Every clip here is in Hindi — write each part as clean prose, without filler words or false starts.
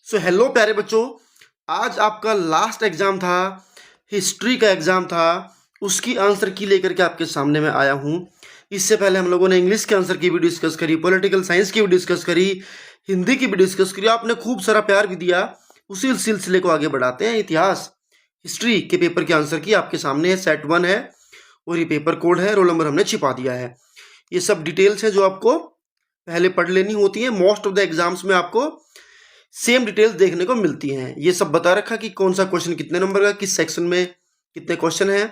सो हेलो प्यारे बच्चों, आज आपका लास्ट एग्जाम था, हिस्ट्री का एग्जाम था। उसकी आंसर की लेकर के आपके सामने मैं आया हूँ। इससे पहले हम लोगों ने इंग्लिश के आंसर की भी डिस्कस करी, पॉलिटिकल साइंस की भी डिस्कस करी, हिंदी की भी डिस्कस करी। आपने खूब सारा प्यार भी दिया। उसी सिलसिले को आगे बढ़ाते हैं। इतिहास हिस्ट्री के पेपर के आंसर की आपके सामने है, सेट 1 है और ये पेपर कोड है, रोल नंबर हमने छिपा दिया है। ये सब डिटेल्स है जो आपको पहले पढ़ लेनी होती है। मोस्ट ऑफ द एग्जाम्स में आपको सेम डिटेल्स देखने को मिलती हैं। ये सब बता रखा कि कौन सा क्वेश्चन कितने नंबर का, किस सेक्शन में कितने क्वेश्चन हैं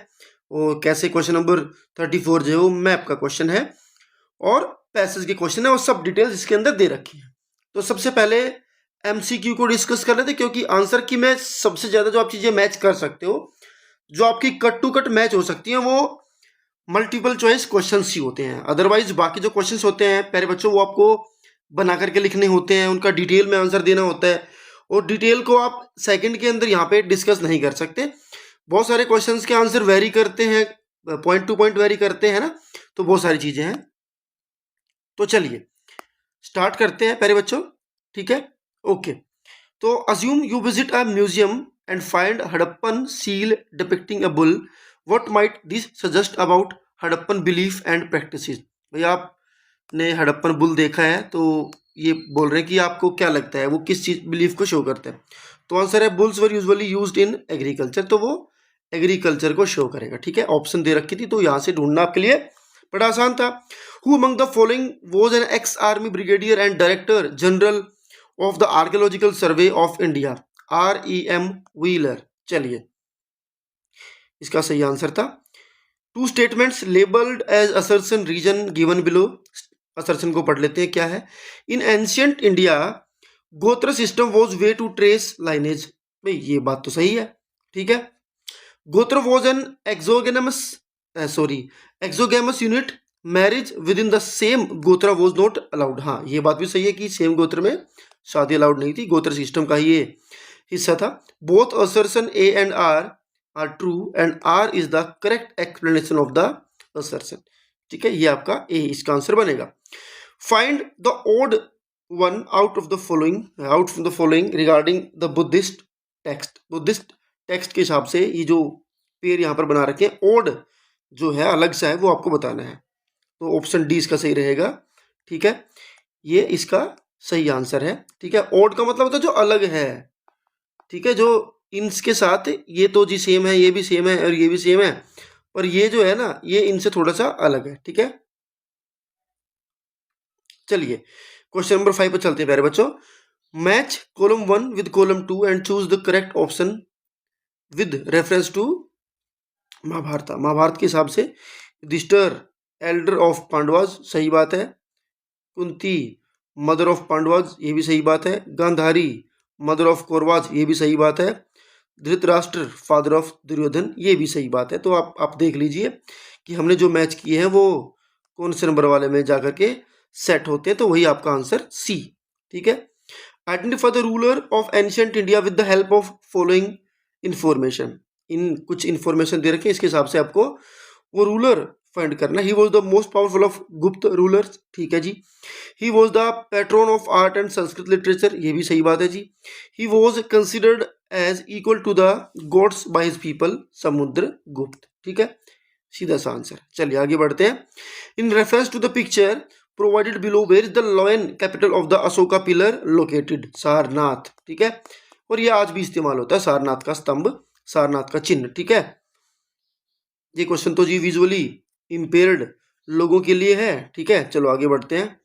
और कैसे। क्वेश्चन नंबर 34 जो मैप का क्वेश्चन है और पैसेज के क्वेश्चन है, वो सब डिटेल्स इसके अंदर दे रखी है। तो सबसे पहले एमसीक्यू को डिस्कस कर लेते, क्योंकि आंसर की में सबसे ज्यादा जो आप चीजें मैच कर सकते हो, जो आपकी कट टू कट मैच हो सकती हैं, वो मल्टीपल चॉइस क्वेश्चंस ही होते हैं। अदरवाइज बाकी जो क्वेश्चंस होते हैं प्यारे बच्चों, वो आपको बना करके लिखने होते हैं, उनका डिटेल में आंसर देना होता है और डिटेल को आप सेकंड के अंदर यहाँ पे डिस्कस नहीं कर सकते। बहुत सारे क्वेश्चंस के आंसर वेरी करते हैं, पॉइंट टू पॉइंट वेरी करते हैं ना, तो बहुत सारी चीजें हैं। तो चलिए स्टार्ट करते हैं प्यारे बच्चों, ठीक है? ओके, तो assume you visit a museum and find Harappan seal depicting a bull, what might this suggest about Harappan belief and practices. भाई आपने हड़प्पन बुल देखा है, तो ये बोल रहे हैं कि आपको क्या लगता है वो किस चीज बिलीफ को शो करता है। तो आंसर है bulls were usually used in agriculture, तो वो एग्रीकल्चर को शो करेगा। ठीक है, ऑप्शन दे रखी थी तो यहाँ से ढूंढना आपके लिए बड़ा आसान था। Who among the following was an ex army brigadier and director general of the archaeological survey of India? REM Wheeler. चलिए इसका सही आंसर था। Two statements labelled as assertion reason given below. Assertion को पढ़ लेते हैं, क्या है? In ancient India gotra system was way to trace lineage. भाई ये बात तो सही है, ठीक है। Gotra was an exogamous unit, marriage with in the same गोत्रा वॉज नॉट अलाउड। हाँ ये बात भी सही है कि सेम गोत्र में शादी अलाउड नहीं थी, गोत्र सिस्टम का ही ये हिस्सा था। Both assertion A and R true and R is the correct explanation of the assertion. ठीक है, ये आपका ए इसका आंसर बनेगा। Find the odd one out from the following regarding the Buddhist text. Buddhist text के हिसाब से ये जो पेयर यहाँ पर बना रखे हैं, ओड जो है अलग सा है, वो आपको बताना है। तो ऑप्शन डी इसका सही रहेगा। ठीक है, ये इसका सही आंसर है। ठीक है, ओड का मतलब होता है जो अलग है। ठीक है, जो इनके साथ ये तो जी सेम है, ये भी सेम है और ये भी सेम है, पर ये जो है ना, ये इनसे थोड़ा सा अलग है। ठीक है, चलिए क्वेश्चन नंबर 5 पर चलते हैं प्यारे बच्चों। Match column 1 with column 2 and choose the correct option with reference to Mahabharata. Mahabharata के हिसाब से युधिष्ठिर एल्डर ऑफ पांडवाज, सही बात है। कुंती मदर ऑफ पांडवाज, ये भी सही बात है। गांधारी मदर ऑफ कौरवाज, ये भी सही बात है। धृतराष्ट्र फादर ऑफ दुर्योधन, ये भी सही बात है। तो आप देख लीजिए कि हमने जो मैच किए हैं वो कौन से नंबर वाले में जाकर के सेट होते हैं, तो वही आपका आंसर सी। ठीक है, identify the ruler of ancient India with the help of following information. इन कुछ इंफॉर्मेशन दे रखे, इसके हिसाब से आपको वो रूलर फाइंड करना। He was the most powerful of Gupta rulers, ठीक है जी। He was the patron of art and Sanskrit literature, ये भी सही बात है जी। He was considered as equal to the gods by his people, Samudragupta. ठीक है, सीधा सा आंसर। चलिए आगे बढ़ते हैं। In reference to the picture provided below, where is the lion capital of the Ashoka pillar located? Sarnath. ठीक है, और ये आज भी इस्तेमाल होता है, सारनाथ का स्तंभ, सारनाथ का चिन्ह। ठीक है, ये क्वेश्चन तो जी विजुअली इंपेयर्ड लोगों के लिए है। ठीक है, चलो आगे बढ़ते हैं।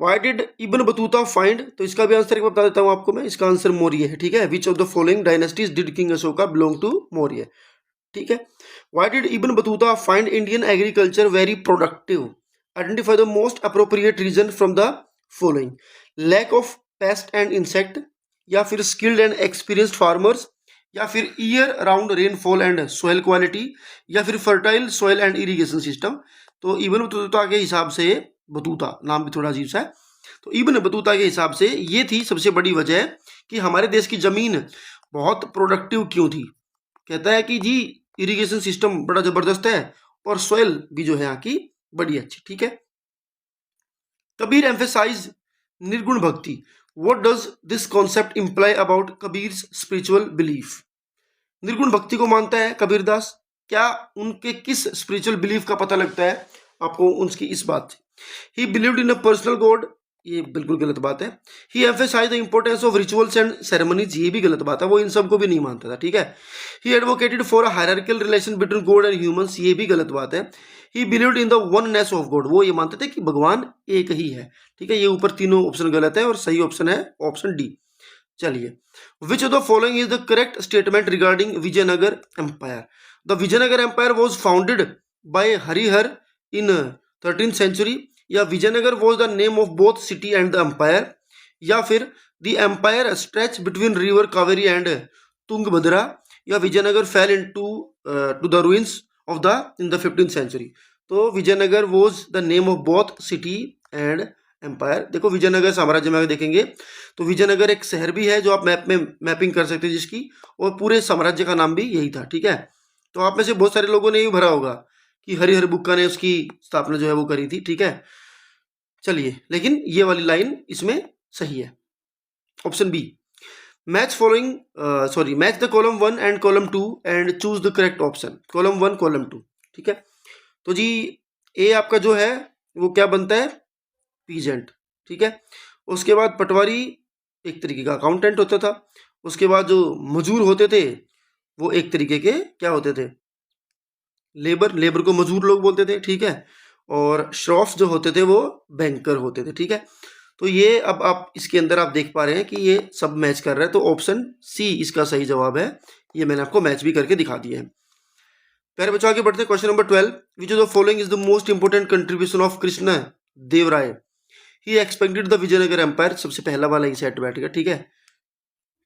Why did Ibn Battuta find? तो इसका भी आंसर एक बता देता हूं आपको मैं, इसका आंसर मौर्य है। ठीक है, which of the following dynasties did king Ashoka belong to Maurya? ठीक है, Why did Ibn Battuta find Indian agriculture very productive? Identify the most appropriate reason from the following. Lack of pest and insect, या फिर स्किल्ड एंड एक्सपीरियंस्ड फार्मर्स, या फिर year round rainfall and soil quality, या फिर fertile soil and irrigation system. तो इब्न बतूता के हिसाब से, बतूता नाम भी थोड़ा अजीब सा है, तो इब्न बतूता के हिसाब से ये थी सबसे बड़ी वजह कि हमारे देश की जमीन बहुत प्रोडक्टिव क्यों थी। कहता है कि जी इरिगेशन सिस्टम बड़ा जबरदस्त है और सॉइल भी जो है यहाँ की बड़ी अच्छी। ठीक है, Kabir emphasise nirguna bhakti, what does this concept imply about Kabir's spiritual belief. निर्गुण भक्ति को मानता है कबीरदास, क्या उनके किस स्पिरिचुअल बिलीफ का पता लगता है आपको उनकी इस बात से। He believed in a personal god, ये बिल्कुल गलत बात है। He emphasise the importance of rituals and ceremonies, ये भी गलत बात है, वो इन सब को भी नहीं मानता था, ठीक है। ही advocated for a hierarchical relation between God and humans, ये भी गलत बात है। ही believed in the oneness of God, वो ये मानते थे कि भगवान एक ही है, ठीक है। ये ऊपर तीनों ऑप्शन गलत है और सही ऑप्शन है ऑप्शन डी। चलिए, which of the following is the correct statement regarding Vijayanagar empire. The Vijayanagar empire was founded by Harihar in 13th century, या Vijayanagar was the name of both city and the empire, या फिर the empire stretch between river Kaveri and Tungabhadra, या Vijayanagar fell into the ruins of the in the 15th century। तो Vijayanagar was the name of both city and empire. देखो विजयनगर साम्राज्य में अगर देखेंगे तो विजयनगर एक शहर भी है जो आप मैप में मैपिंग कर सकते हैं जिसकी, और पूरे साम्राज्य का नाम भी यही था, ठीक है। तो आप में से बहुत सारे लोगों ने ये भरा होगा कि हरिहर बुक्का ने उसकी स्थापना जो है वो करी थी, ठीक है। चलिए, लेकिन ये वाली लाइन इसमें सही है, option B. Match following match the column 1 and column 2 and choose the correct option. Column 1 column 2, ठीक है। तो जी ए आपका जो है वो क्या बनता है, पीजेंट, ठीक है। उसके बाद पटवारी एक तरीके का अकाउंटेंट होता था। उसके बाद जो मजूर होते थे वो एक तरीके के क्या होते थे, लेबर को मजूर लोग बोलते थे, ठीक है। और श्रॉफ जो होते थे वो बैंकर होते थे, ठीक है। तो ये अब आप इसके अंदर आप देख पा रहे हैं कि ये सब मैच कर रहा है, तो ऑप्शन सी इसका सही जवाब है। ये मैंने आपको मैच भी करके दिखा दिया है। प्यारे बच्चों आगे बढ़ते हैं, question number 12। Which of the following is the most important contribution of Krishna Deva Raya, he expected the Vijayanagar empire. सबसे पहला वाला ही सेट बैठेगा, ठीक है,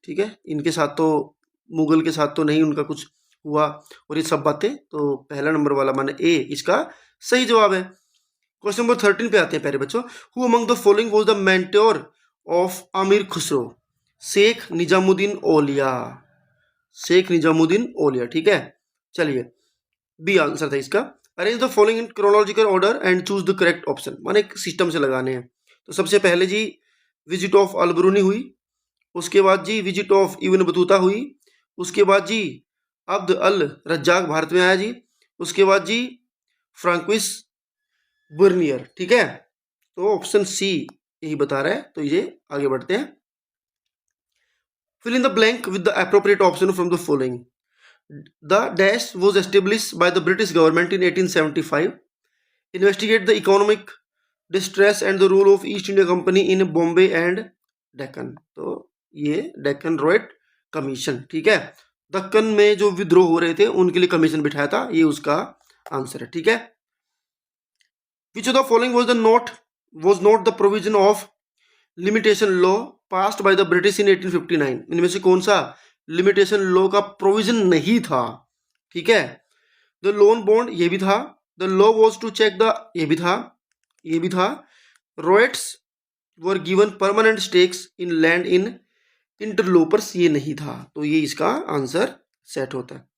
ठीक है। इनके साथ तो मुगल के साथ तो नहीं उनका कुछ हुआ और ये सब बातें, तो पहला नंबर वाला माने ए इसका सही जवाब है। क्वेश्चन नंबर 13 पे आते हैं प्यारे बच्चों। Who among the following was the mentor of अमीर खुसरो। शेख निजामुद्दीन औलिया, शेख निजामुद्दीन औलिया, ठीक है। चलिए, बी आंसर था इसका। Arrange the following in chronological order and choose the correct option, माने एक सिस्टम से लगाने हैं। तो सबसे पहले जी विजिट ऑफ अलबरूनी हुई, उसके बाद जी विजिट ऑफ इब्न बतूता हुई, उसके बाद जी अब्द अल रज्जाक भारत में आया जी, उसके बाद जी फ्रांक्विस बर्नियर, ठीक है। तो ऑप्शन सी यही बता रहा है। तो ये आगे बढ़ते हैं। Fill in the blank with the appropriate option from the following. The dash was established by the British government in 1875, investigate the economic distress and the rule of East India Company in Bombay and Deccan. तो ये डेक्कन रॉयट कमीशन, ठीक है। दक्कन में जो विद्रोह हो रहे थे उनके लिए कमीशन बिठाया था, ये उसका आंसर है, ठीक है। Which of the following was not the provision of limitation law passed by the British in 1859? इनमें से कौन सा लिमिटेशन लॉ का प्रोविजन नहीं था, ठीक है। द लोन बॉन्ड, ये भी था। The law was to check the, ये भी था, ये भी था। Ryots were given permanent stakes in land in interlopers, ये नहीं था। तो ये इसका आंसर सेट होता है।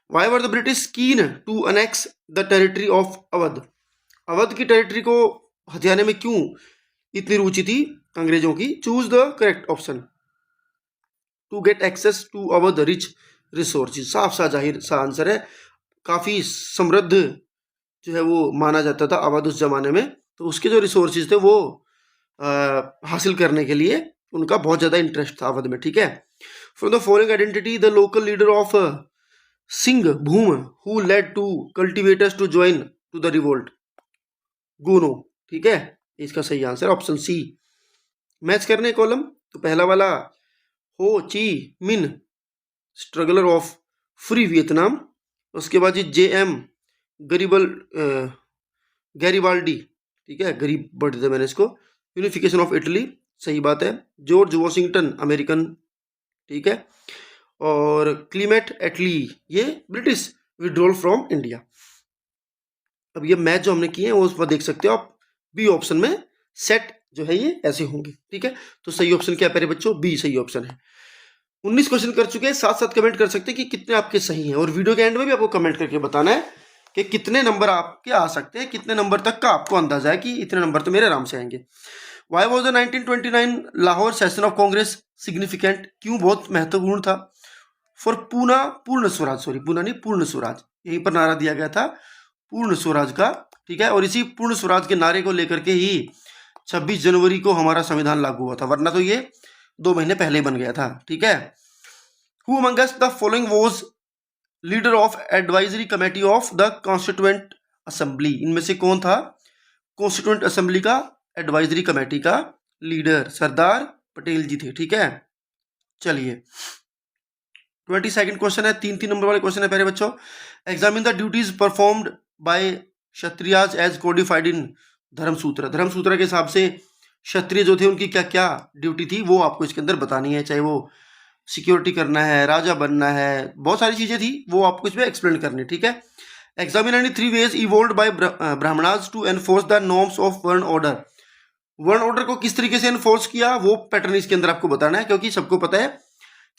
Why were the British keen to annex the territory of Awadh. Awadh की टेरिटरी को हथियाने में क्यों इतनी रुचि थी अंग्रेजों की। Choose the correct option. To get access to Awadh rich resources, साफ सा जाहिर सा आंसर है। काफ़ी समृद्ध जो है वो माना जाता था अवध उस जमाने में, तो उसके जो रिसोर्सेज थे वो हासिल करने के लिए उनका बहुत ज़्यादा इंटरेस्ट था अवध में, ठीक है। From the following identity the local leader of Singhbhum who led to cultivators to join to the revolt. Gonoo, ठीक है। इसका सही आंसर ऑप्शन सी। मैच करने कॉलम, तो पहला वाला हो ची मिन स्ट्रगलर ऑफ फ्री वियतनाम, उसके बाद जी JM गैरिबाल्डी, ठीक है, गरीब बढ़ दिया मैंने इसको। यूनिफिकेशन ऑफ इटली, सही बात है। जॉर्ज वॉशिंगटन अमेरिकन, ठीक है। और क्लीमेट एटली ये ब्रिटिश विड्रॉल फ्रॉम इंडिया। अब ये मैच जो हमने किए हैं वो उस पर देख सकते हो आप, बी ऑप्शन में सेट जो है ये ऐसे होंगे, ठीक है। तो सही ऑप्शन क्या है प्यारे बच्चों, बी सही ऑप्शन है। 19 क्वेश्चन कर चुके हैं, साथ साथ कमेंट कर सकते हैं कि कितने आपके सही हैं, और वीडियो के एंड में भी आपको कमेंट करके बताना है कि कितने नंबर आपके आ सकते हैं, कितने नंबर तक का आपको अंदाजा है कि इतने नंबर तो मेरे आराम से आएंगे। Why was the 1929 Lahore session of Congress significant, क्यों बहुत महत्वपूर्ण था? फॉर पूर्ण स्वराज, सॉरी पूना नहीं, पूर्ण स्वराज, यहीं पर नारा दिया गया था पूर्ण स्वराज का, ठीक है। और इसी पूर्ण स्वराज के नारे को लेकर के ही 26 जनवरी को हमारा संविधान लागू हुआ था, वरना तो ये 2 महीने पहले बन गया था, ठीक है। Who amongst the following was leader of advisory committee of the constituent assembly, इनमें से कौन था कॉन्स्टिट्यूएंट असेंबली का एडवाइजरी कमेटी का लीडर? सरदार पटेल जी थे, ठीक है। चलिए 22nd क्वेश्चन है, 3 नंबर वाले क्वेश्चन है प्यारे बच्चों। Examine the duties performed by Kshatriyas as codified in Dharmasutra. धर्मसूत्र के हिसाब से क्षत्रिय जो थे उनकी क्या क्या ड्यूटी थी वो आपको इसके अंदर बतानी है, चाहे वो सिक्योरिटी करना है, राजा बनना है, बहुत सारी चीजें थी वो आपको इसमें एक्सप्लेन करनी, ठीक है। Examine any 3 ways evolved by Brahmanas to enforce the norms of varna order. वर्ण ऑर्डर को किस तरीके से एनफोर्स किया वो पैटर्न इसके अंदर आपको बताना है, क्योंकि सबको पता है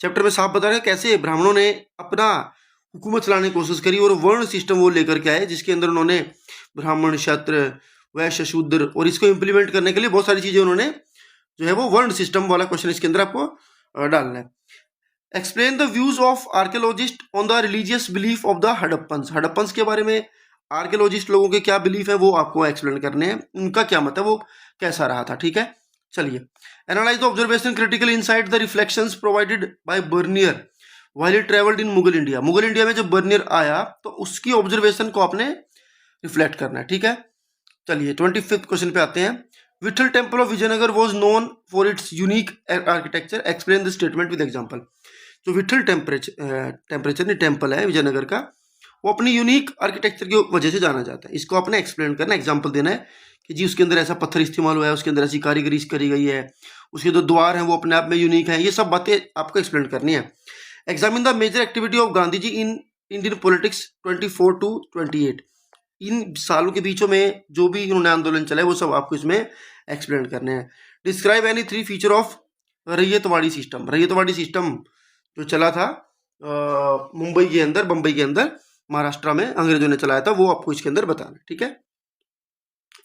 चैप्टर में साफ बता रहे हैं कैसे ब्राह्मणों ने अपना हुकूमत चलाने की कोशिश करी और वर्ण सिस्टम वो लेकर के आए, जिसके अंदर उन्होंने ब्राह्मण, क्षत्र, वैश्य, शूद्र, और इसको इम्प्लीमेंट करने के लिए बहुत सारी चीजें उन्होंने जो है वो वर्ण सिस्टम वाला क्वेश्चन इसके अंदर आपको डालना है। Explain the views of archaeologist on the religious belief of the Harappans. Harappans के बारे में आर्कियोलॉजिस्ट लोगों के क्या बिलीफ है वो आपको एक्सप्लेन करने हैं, उनका क्या मत है, वो कैसा रहा था, ठीक है। चलिए analyse the observation critical inside the reflections provided by Bernier while it travelled in Mughal India. Mughal India में जब बर्नियर आया तो उसकी ऑब्जर्वेशन को आपने रिफ्लेक्ट करना है, ठीक है। चलिए 25th क्वेश्चन पे आते हैं। Vitthal temple of Vijayanagara was known for its unique architecture, explain the statement with example. जो विठल टेम्परेचर नहीं टेम्पल है विजयनगर का, वो अपनी यूनिक आर्किटेक्चर की वजह से जाना जाता है, इसको आपने एक्सप्लेन करना, एग्जाम्पल देना है कि जी उसके अंदर ऐसा पत्थर इस्तेमाल हुआ है, उसके अंदर ऐसी कारीगरी करी गई है, उसके जो द्वार हैं वो अपने आप में यूनिक है, ये सब बातें आपको एक्सप्लेन करनी है। Examine the major activity of Gandhi ji in Indian politics 24 to 28। इन सालों के बीचों में जो भी इन्होंने आंदोलन चलाए वो सब आपको इसमें एक्सप्लेन करने हैं। Describe any 3 feature of ryotwari system. Ryotwari system जो चला था मुंबई के अंदर, बंबई के अंदर, महाराष्ट्र में अंग्रेजों ने चलाया था, वो आपको इसके अंदर बताना, ठीक है।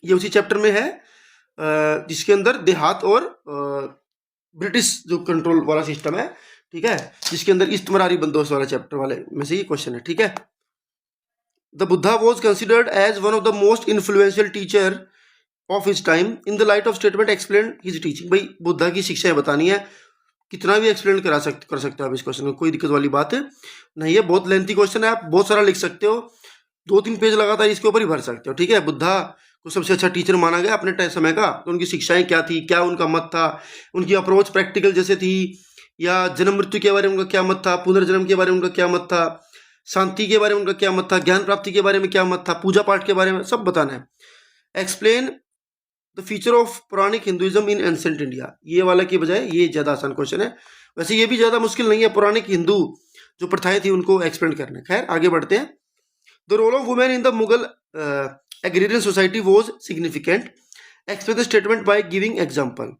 ये उसी चैप्टर में है जिसके अंदर देहात और ब्रिटिश जो कंट्रोल वाला सिस्टम है, ठीक है, जिसके अंदर इस्तमरारी बंदोबस्त वाला चैप्टर वाले में से ये क्वेश्चन है, ठीक है। The Buddha was considered as one of the most influential teacher of his time in the light of statement explain his teaching. भाई बुद्धा की शिक्षाएं बतानी है, कितना भी एक्सप्लेन कर सकते हो आप इस क्वेश्चन में, कोई दिक्कत वाली बात नहीं है। बहुत लेंथी क्वेश्चन है, आप बहुत सारा लिख सकते हो, 2-3 पेज लगातार इसके ऊपर ही भर सकते हो, ठीक है। बुद्धा को सबसे अच्छा टीचर माना गया अपने समय का, तो उनकी शिक्षाएं क्या थी, क्या उनका मत था, उनकी अप्रोच प्रैक्टिकल जैसे थी, या जन्म मृत्यु के बारे में उनका क्या मत था, पुनर्जन्म के बारे में उनका क्या मत था, शांति के बारे में उनका क्या मत था, ज्ञान प्राप्ति के बारे में क्या मत था, पूजा पाठ के बारे में सब बताना है। एक्सप्लेन द फीचर ऑफ पौराणिक हिंदुइज्म इन एंसेंट इंडिया। ये वाला की बजाय ये ज़्यादा आसान क्वेश्चन है, वैसे ये भी ज़्यादा मुश्किल नहीं है, पौराणिक हिंदू जो प्रथाएं थी उनको एक्सप्लेन करना है। खैर आगे बढ़ते हैं। The role of women in the Mughal agrarian society was significant, explain the statement by giving example.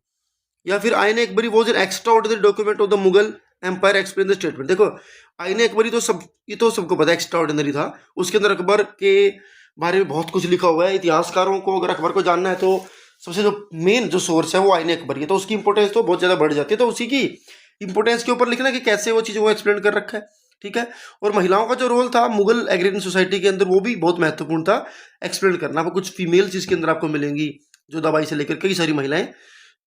या फिर Ain Akbari was an extraordinary document of the Mughal empire, explain the statement. देखो आईने अकबरी तो ये तो सबको पता है एक्स्ट्रा ऑर्डिनरी था, उसके अंदर अकबर के बारे में बहुत कुछ लिखा हुआ है। इतिहासकारों को अगर अकबर को जानना है तो सबसे जो मेन जो सोर्स है वो आईने अकबरी है, तो उसकी इंपॉर्टेंस तो बहुत ज़्यादा बढ़ जाती है, तो उसी की इंपॉर्टेंस के ऊपर लिखना कि कैसे वो चीज़ वो एक्सप्लेन कर रखा है, ठीक है। और महिलाओं का जो रोल था मुगल एग्रेरियन सोसाइटी के अंदर वो भी बहुत महत्वपूर्ण था, एक्सप्लेन करना। आपको कुछ फीमेल्स इसके अंदर आपको मिलेंगी जो दवाई से लेकर कई सारी महिलाएं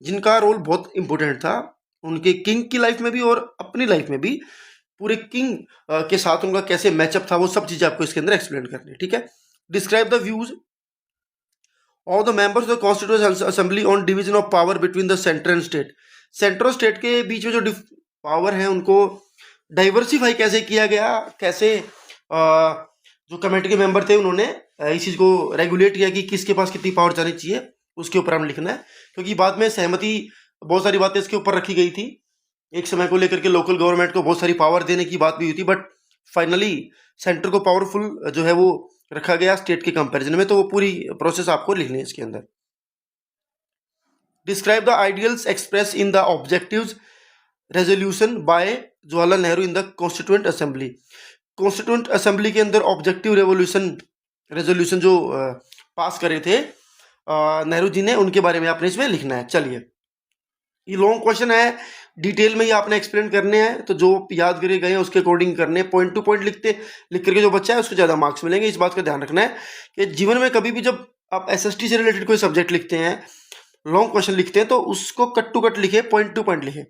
जिनका रोल बहुत इंपॉर्टेंट था उनके किंग की लाइफ में भी और अपनी लाइफ में भी, पूरे किंग के साथ उनका कैसे मैचअप था, वो सब चीज़ें आपको इसके अंदर एक्सप्लेन करनी है, ठीक है। Describe the views of the members of the constituent assembly on division of power between the centre and state. Centre और स्टेट के बीच में जो पावर है उनको डाइवर्सिफाई कैसे किया गया, कैसे जो कमेटी के मेंबर थे उन्होंने इस चीज़ को रेगुलेट किया कि किसके पास कितनी पावर जानी चाहिए, उसके ऊपर हमें लिखना है। क्योंकि बाद में सहमति बहुत सारी बातें इसके ऊपर रखी गई थी, एक समय को लेकर के लोकल गवर्नमेंट को बहुत सारी पावर देने की बात भी हुई थी, बट फाइनली सेंटर को पावरफुल जो है वो रखा गया स्टेट के कंपैरिजन में, तो वो पूरी प्रोसेस आपको लिखनी है इसके अंदर। Describe the ideals express in the objectives resolution bye Jawaharlal Nehru in the constituent assembly. Constituent assembly के अंदर ऑब्जेक्टिव रेजोल्यूशन जो पास करे थे नेहरू जी ने, उनके बारे में आपने इसमें लिखना है। चलिए, ये लॉन्ग क्वेश्चन है, डिटेल में ही आपने एक्सप्लेन करने हैं, तो जो याद करके गए हैं उसके अकॉर्डिंग करने, पॉइंट टू पॉइंट लिख करके जो बच्चा है उसको ज़्यादा मार्क्स मिलेंगे। इस बात का ध्यान रखना है कि जीवन में कभी भी जब आप एसएसटी से रिलेटेड कोई सब्जेक्ट लिखते हैं, लॉन्ग क्वेश्चन लिखते हैं, तो उसको कट टू कट लिखे, पॉइंट टू पॉइंट लिखे।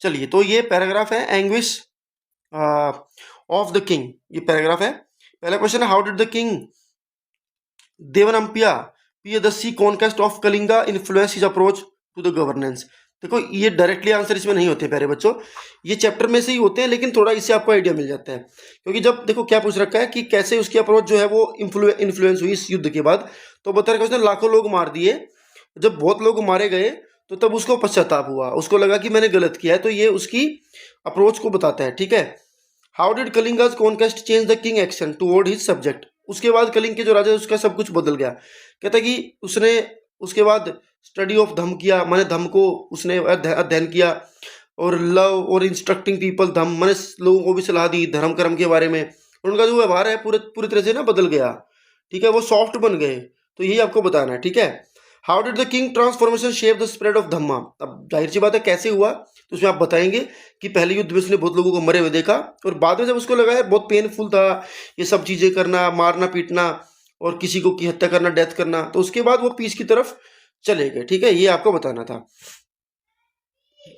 चलिए, तो ये पैराग्राफ है एंग्विश ऑफ द किंग, ये पैराग्राफ है। पहला क्वेश्चन है, how did the king Devanampiya Piyadassi conquest of Kalinga influence his approach to the governance. देखो, ये डायरेक्टली आंसर इसमें नहीं होते प्यारे बच्चों, ये चैप्टर में से ही होते हैं, लेकिन थोड़ा इससे आपको आइडिया मिल जाता है। क्योंकि जब देखो क्या पूछ रखा है कि कैसे उसकी अप्रोच जो है वो इन्फ्लुएंस हुई इस युद्ध के बाद, तो बता रखा है उसने लाखों लोग मार दिए। जब बहुत लोग मारे गए तो तब उसको पश्चाताप हुआ, उसको लगा कि मैंने गलत किया है, तो ये उसकी अप्रोच को बताता है। ठीक है, how did Kalinga's conquest change the king action toward his subject. उसके बाद कलिंग के जो राजा उसका सब कुछ बदल गया। कहता है कि उसने उसके बाद स्टडी ऑफ धम्म किया, मैंने धम्म को उसने अध्ययन किया, और लव और इंस्ट्रक्टिंग पीपल धम्म, मैंने लोगों को भी सलाह दी धर्म कर्म के बारे में, और उनका जो व्यवहार है पूरी तरह से ना बदल गया। ठीक है, वो सॉफ्ट बन गए, तो यही आपको बताना है। ठीक है, how did the king transformation shape the spread of dhamma. अब जाहिर सी बात है कैसे हुआ, तो उसमें आप बताएंगे कि पहले युद्ध में उसने बहुत लोगों को मरे हुए देखा, और बाद में जब उसको लगा है बहुत पेनफुल था ये सब चीज़ें करना, मारना पीटना और किसी को की हत्या करना, डेथ करना, तो उसके बाद वो पीस की तरफ चले गए। ठीक है, ये आपको बताना था।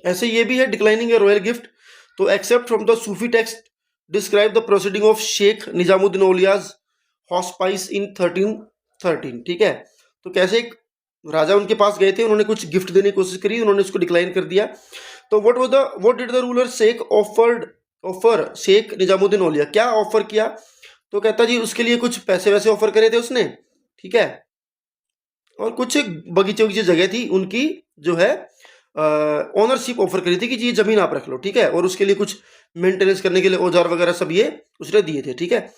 ऐसे ये भी है, डिक्लाइनिंग ए रॉयल गिफ्ट, तो excerpt from the Sufi text describe the proceeding of Sheikh Nizamuddin Auliya's hospice in 1313। ठीक है, तो कैसे एक राजा उनके पास गए थे, उन्होंने कुछ गिफ्ट देने की कोशिश करी, उन्होंने उसको डिक्लाइन कर दिया। तो what did the ruler Sheikh offer Sheikh Nizamuddin Auliya, क्या ऑफर किया, तो कहता जी उसके लिए कुछ पैसे वैसे ऑफर करे थे उसने। ठीक है, और कुछ बगीचे वगीचे जगह थी उनकी जो है ऑनरशिप ऑफर करी थी कि जी ये जमीन आप रख लो। ठीक है, और उसके लिए कुछ मेंटेनेंस करने के लिए औजार वगैरह सब ये उसने दिए थे। ठीक है,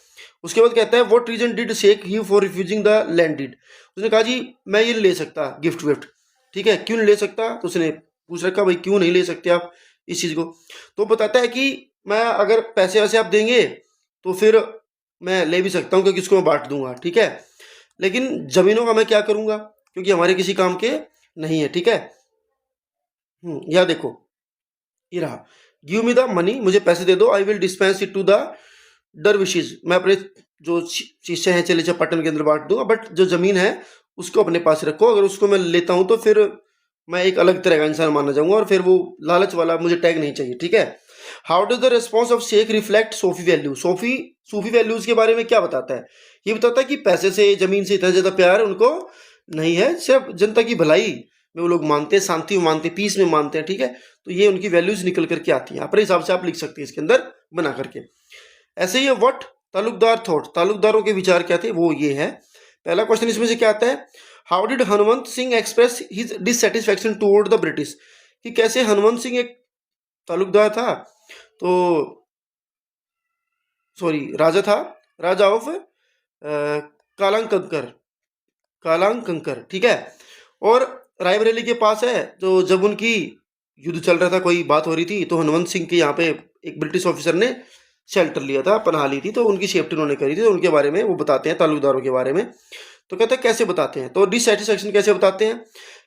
उसके बाद कहता है what reason did Shaikh he for refusing the land deed. उसने कहा जी मैं ये ले सकता गिफ्ट विफ्ट। ठीक है, क्यों नहीं ले सकता, तो उसने पूछ रखा भाई क्यों नहीं ले सकते आप इस चीज़ को, तो बताता है कि मैं अगर पैसे वैसे आप देंगे तो फिर मैं ले भी सकता हूँ, क्योंकि इसको मैं बांट दूंगा। ठीक है, लेकिन जमीनों का मैं क्या करूंगा, क्योंकि हमारे किसी काम के नहीं है। ठीक है, या देखो ये रहा, गिव मी द मनी, मुझे पैसे दे दो, I will dispense it to the dervishes, मैं अपने जो शिष्य हैं चले पट्टन के अंदर बांट दूंगा, बट जो जमीन है उसको अपने पास रखो, अगर उसको मैं लेता हूं तो फिर मैं एक अलग तरह का इंसान माना जाऊंगा, और फिर वो लालच वाला मुझे टैग नहीं चाहिए। ठीक है, how does the response of Shaikh reflect Sufi value, Sufi values के बारे में क्या बताता है, ये बताता है कि पैसे से जमीन से इतना ज्यादा प्यार उनको नहीं है, सिर्फ जनता की भलाई में वो लोग मानते हैं, शांति में मानते हैं, पीस में मानते हैं। ठीक है, तो ये उनकी वैल्यूज निकल करके आती हैं, अपने हिसाब से आप लिख सकते हैं इसके अंदर बना करके। ऐसे ही व्हाट तालुकदार थॉट, तालुकदारों के विचार क्या थे, वो ये है। पहला क्वेश्चन इसमें से क्या आता है, how did Hanumant Singh express his dissatisfaction toward the British, कि कैसे हनुमंत सिंह एक तालुकदार था, तो सॉरी राजा था, राजा ऑफ कालांकंकर, कालांकंकर। ठीक है, और रायबरेली के पास है, तो जब उनकी युद्ध चल रहा था, कोई बात हो रही थी, तो हनुमंत सिंह के यहाँ पे एक ब्रिटिश ऑफिसर ने शेल्टर लिया था, पनाह ली थी, तो उनकी सेफ्टी उन्होंने करी थी, तो उनके बारे में वो बताते हैं तालुकदारों के बारे में। तो कहते हैं कैसे बताते हैं, तो डिससेटिस्फैक्शन कैसे बताते हैं,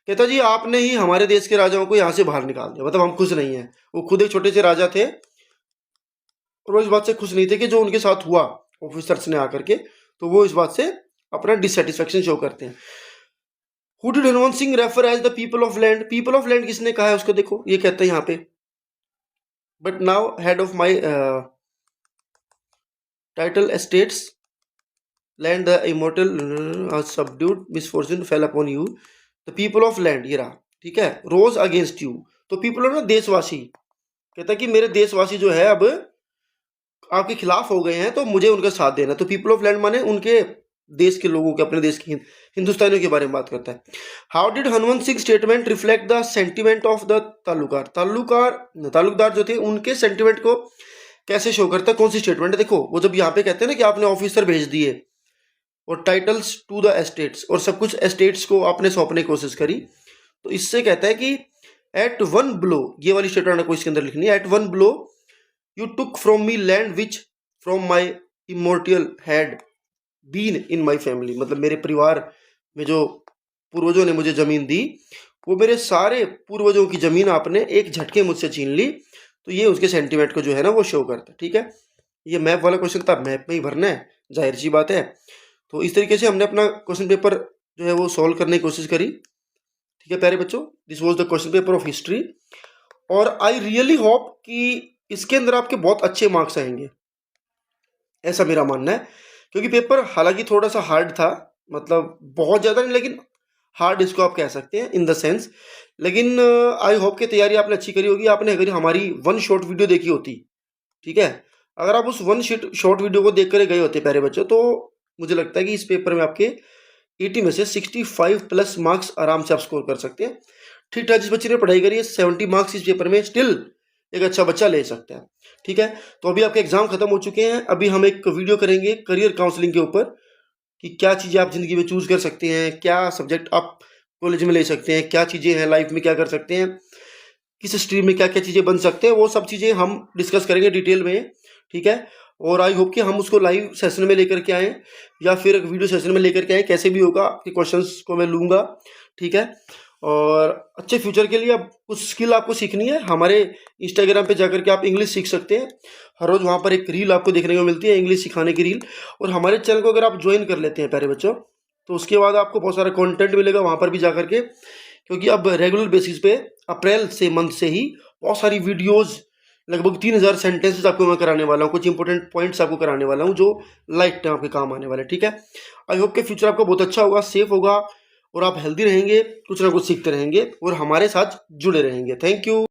कहता जी आपने ही हमारे देश के राजाओं को यहाँ से बाहर निकाल दिया, मतलब हम खुश नहीं हैं। वो खुद एक छोटे से राजा थे, और वो इस बात से खुश नहीं थे कि जो उनके साथ हुआ ऑफिसर्स ने आकर के, तो वो इस बात से अपना डिससेटिस्फैक्शन शो करते हैं। Who did Hanumant Singh refer as the people of land, people of land किसने कहा है उसको, देखो ये कहते हैं यहाँ पे, but now head of my title estates land the immortal subdued misfortune fail upon you, the people of land, ये रहा। ठीक है, रोज अगेंस्ट यू, तो पीपल ऑफ ना देशवासी, कहता है कि मेरे देशवासी जो है अब आपके खिलाफ हो गए हैं, तो मुझे उनका साथ देना। तो पीपल ऑफ लैंड माने उनके देश के लोगों के, अपने देश के हिंदुस्तानियों के बारे में बात करता है। How did Hanumant Singh statement reflect the sentiment of the Talukdar जो थे उनके सेंटिमेंट को कैसे शो करता है, कौन सी स्टेटमेंट है, देखो वो जब यहाँ पे कहते हैं ना कि आपने ऑफिसर भेज दिए और टाइटल्स टू द एस्टेट्स, और सब कुछ एस्टेट्स को आपने सौंपने की कोशिश करी, तो इससे कहता है कि एट वन ब्लो, ये वाली स्टेटमेंट आपको इसके अंदर लिखनी है, at one blow you took from me land which from my immortal had been in my family, मतलब मेरे परिवार में जो पूर्वजों ने मुझे ज़मीन दी, वो मेरे सारे पूर्वजों की ज़मीन आपने एक झटके मुझसे छीन ली। तो ये उसके सेंटीमेंट को जो है ना वो शो करता है। ठीक है, ये मैप वाला क्वेश्चन था, मैप में ही भरना है, जाहिर सी बात है। तो इस तरीके से हमने अपना क्वेश्चन पेपर जो है वो सॉल्व करने की कोशिश करी। ठीक है प्यारे बच्चों, this was the question paper of history. और आई रियली होप कि इसके अंदर आपके बहुत अच्छे मार्क्स आएंगे, ऐसा मेरा मानना है। क्योंकि पेपर हालांकि थोड़ा सा हार्ड था, मतलब बहुत ज़्यादा नहीं, लेकिन हार्ड इसको आप कह सकते हैं इन द सेंस। लेकिन आई होप कि तैयारी आपने अच्छी करी होगी। आपने अगर हमारी वन शॉर्ट वीडियो देखी होती, ठीक है, अगर आप उस वन शॉर्ट वीडियो को देख कर गए होते प्यारे बच्चों, तो मुझे लगता है कि इस पेपर में आपके 80 में से 65 प्लस मार्क्स आराम से आप स्कोर कर सकते हैं। ठीक ठाक जिस बच्चे ने पढ़ाई करी है 70 मार्क्स इस पेपर में स्टिल एक अच्छा बच्चा ले सकता है। ठीक है, तो अभी आपके एग्जाम खत्म हो चुके हैं। अभी हम एक वीडियो करेंगे करियर काउंसलिंग के ऊपर कि क्या चीज़ें आप ज़िंदगी में चूज कर सकते हैं, क्या सब्जेक्ट आप कॉलेज में ले सकते हैं, क्या चीज़ें हैं लाइफ में क्या कर सकते हैं, किस स्ट्रीम में क्या क्या चीज़ें बन सकते हैं, वो सब चीज़ें हम डिस्कस करेंगे डिटेल में। ठीक है, और आई होप कि हम उसको लाइव सेशन में लेकर के आएँ या फिर वीडियो सेशन में लेकर के आएँ, कैसे भी होगा आपके क्वेश्चंस को मैं लूँगा। ठीक है, और अच्छे फ्यूचर के लिए अब कुछ स्किल आपको सीखनी है, हमारे इंस्टाग्राम पे जाकर के आप इंग्लिश सीख सकते हैं। हर रोज़ वहाँ पर एक रील आपको देखने को मिलती है, इंग्लिश सिखाने की रील। और हमारे चैनल को अगर आप ज्वाइन कर लेते हैं प्यारे बच्चों, तो उसके बाद आपको बहुत सारा कंटेंट मिलेगा वहाँ पर भी जा करके। क्योंकि अब रेगुलर बेसिस पे अप्रैल से मंथ से ही बहुत सारी वीडियोज़, लगभग 3000 सेंटेंसेस आपको मैं कराने वाला हूँ, कुछ इंपॉर्टेंट पॉइंट्स आपको कराने वाला हूँ जो लाइफ टाइम आपके काम आने वाले। ठीक है, आई होप कि फ्यूचर आपका बहुत अच्छा होगा, सेफ होगा, और आप हेल्दी रहेंगे, कुछ ना कुछ सीखते रहेंगे और हमारे साथ जुड़े रहेंगे। Thank you.